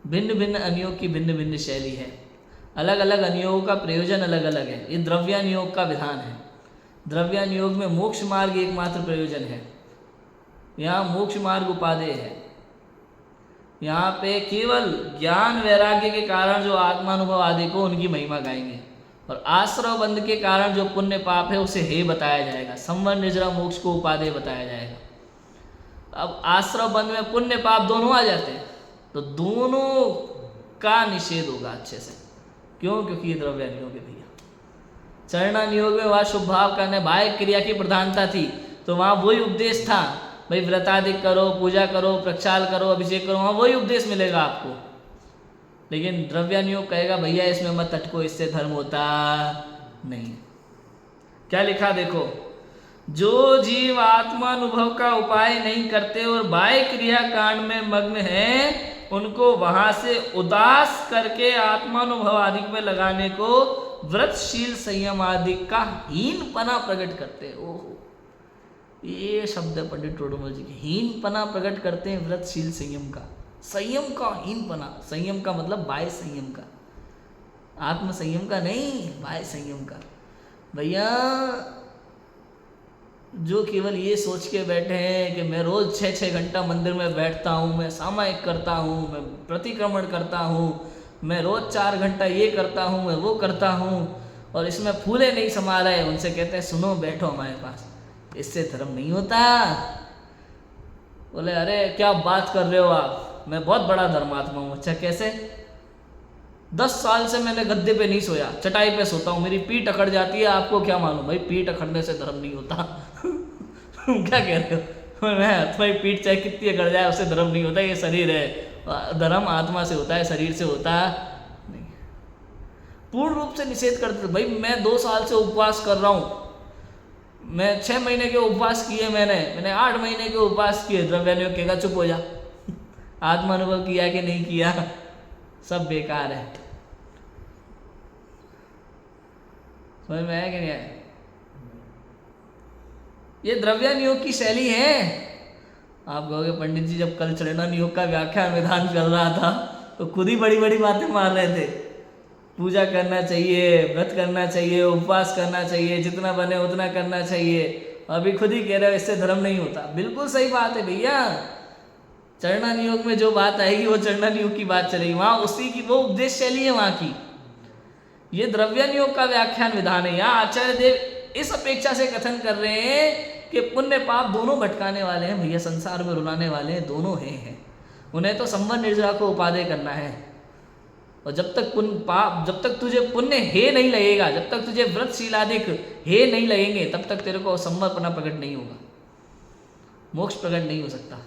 भिन्न भिन्न अनियोग की भिन्न भिन्न शैली है, अलग अलग अनियोगों का प्रयोजन अलग अलग है। ये द्रव्यानुयोग का विधान है। द्रव्यानुयोग में मोक्ष मार्ग एकमात्र प्रयोजन है। यहाँ मोक्ष मार्ग उपादेय है। यहाँ पे केवल ज्ञान वैराग्य के कारण जो आत्मानुभव आदि को उनकी महिमा गाएंगे, और आश्रव बंध के कारण जो पुण्य पाप है उसे हे बताया जाएगा। संवर निर्जरा मोक्ष को उपादेय बताया जाएगा। अब आश्रव बंध में पुण्य पाप दोनों आ जाते हैं, तो दोनों का निषेध होगा अच्छे से। क्यों? क्योंकि ये द्रव्यानुयोग है भैया। चरणानुयोग में वहाँ शुभ भाव करने बाह्य क्रिया की प्रधानता थी, तो वहाँ वही उपदेश था, भाई व्रतादिक करो, पूजा करो, प्रक्षाल करो, अभिषेक करो, वहाँ वही उपदेश मिलेगा आपको। लेकिन द्रव्यानुयोग कहेगा भैया इसमें मत अटको, इससे धर्म होता नहीं। क्या लिखा देखो, जो जीव आत्मानुभव का उपाय नहीं करते और बाह्य क्रिया कांड में मग्न हैं, उनको वहां से उदास करके आत्मानुभव आदि में लगाने को व्रतशील संयम आदि का हीनपना प्रकट करते। ओहो, ये शब्द है पंडित टोडरमल जी के, हीनपना प्रकट करते हैं व्रतशील संयम का। संयम का हीनपना, संयम का मतलब बाह्य संयम का, आत्म संयम का नहीं, बाह्य संयम का। भैया जो केवल ये सोच के बैठे हैं कि मैं रोज 6-6 घंटा मंदिर में बैठता हूँ, मैं सामायिक करता हूँ, मैं प्रतिक्रमण करता हूँ, मैं रोज 4 घंटा ये करता हूँ, मैं वो करता हूँ, और इसमें फूले नहीं समा रहे, उनसे कहते हैं सुनो बैठो हमारे पास, इससे धर्म नहीं होता। बोले अरे क्या बात कर रहे हो आप, मैं बहुत बड़ा धर्मात्मा हूँ। अच्छा कैसे? 10 साल से मैंने गद्दे पे नहीं सोया, चटाई पे सोता हूँ, मेरी पीठ अकड़ जाती है, आपको क्या मालूम? भाई पीठ अकड़ने से धर्म नहीं होता। क्या कह रहे हो? मैं तुम्हारी पीठ चाहे कितनी अकड़ जाए उससे धर्म नहीं होता, ये शरीर है, धर्म आत्मा से होता है, शरीर से होता नहीं। पूर्ण रूप से निषेध करते थे। भाई मैं 2 साल से उपवास कर रहा हूँ, मैं 6 महीने के उपवास किए, मैंने 8 महीने के उपवास किए। द्रव्यानुयोग कहेगा चुप हो जा, आत्मानुभव किया कि नहीं किया, सब बेकार है। समझ में आया कि नहीं आया? ये द्रव्यानुयोग की शैली है। आप कहोगे पंडित जी जब कल चरणानुयोग का व्याख्यान विधान कर रहा था तो खुद ही बड़ी बड़ी बातें मार रहे थे, पूजा करना चाहिए, व्रत करना चाहिए, उपवास करना चाहिए, जितना बने उतना करना चाहिए। अभी खुद ही कह रहे हो इससे धर्म नहीं होता। बिल्कुल सही बात है भैया, चरणानुयोग में जो बात आएगी वो चरणानुयोग की बात चलेगी, वहाँ उसी की वो उपदेश शैली है वहाँ की। ये द्रव्यानुयोग का व्याख्यान विधान है। यहाँ आचार्य देव इस अपेक्षा से कथन कर रहे हैं कि पुण्य पाप दोनों भटकाने वाले हैं भैया, संसार में रुलाने वाले हैं, दोनों हैं। उन्हें तो संवर निर्जरा को उपादेय करना है, और जब तक जब तक तुझे पुण्य हे नहीं लगेगा, जब तक तुझे व्रतशीलादिक हे नहीं लगेंगे, तब तक तेरे को संवरपना प्रकट नहीं होगा, मोक्ष प्रकट नहीं हो सकता।